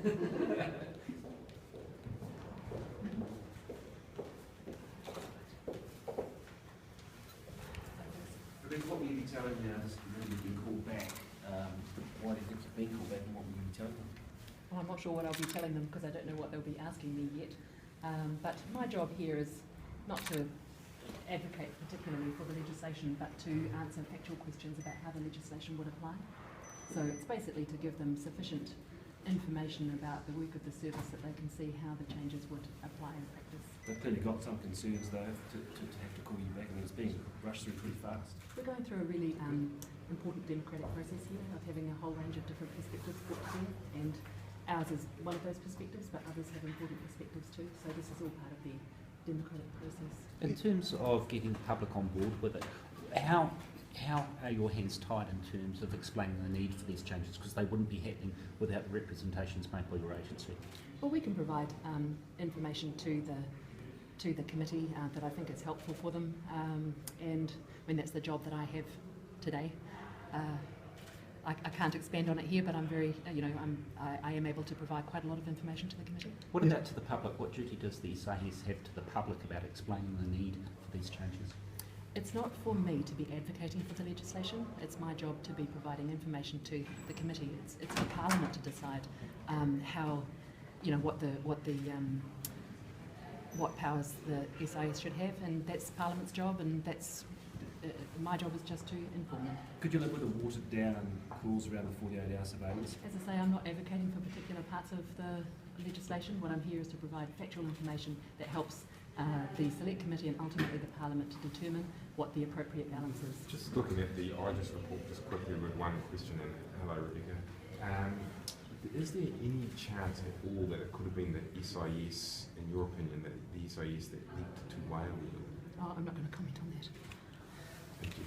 Rebecca, what will you be telling this committee being called back? Why do you think it's been called back, and what will you be telling them? Well, I'm not sure what I'll be telling them because I don't know what they'll be asking me yet. But my job here is not to advocate particularly for the legislation, but to answer factual questions about how the legislation would apply. So it's basically to give them sufficient information about the work of the service that they can see how the changes would apply in practice. They've clearly got some concerns though to have to call you back, and it's being rushed through pretty fast. We're going through a really important democratic process here of having a whole range of different perspectives put together, and ours is one of those perspectives, but others have important perspectives too, so this is all part of the democratic process. In terms of getting the public on board with it, how are your hands tied in terms of explaining the need for these changes, because they wouldn't be happening without the representations made by your agency? Well, we can provide information to the committee that I think is helpful for them, and I mean that's the job that I have today. I can't expand on it here, but I'm very, I am able to provide quite a lot of information to the committee. What about to the public? What duty does the SIS have to the public about explaining the need for these changes? It's not for me to be advocating for the legislation. It's my job to be providing information to the committee. It's for Parliament to decide how, what powers the SIS should have, and that's Parliament's job, and that's my job is just to inform them. Could you live with a watered down clause around the 48-hour surveillance? As I say, I'm not advocating for particular parts of the legislation. What I'm here is to provide factual information that helps the Select Committee and ultimately the Parliament to determine what the appropriate balance is. Just looking at the IGES report, just quickly with one question, and hello Rebecca. Is there any chance at all that it could have been the SIS, in your opinion, that the SIS that leaked to Wales? Oh, I'm not going to comment on that. Thank you.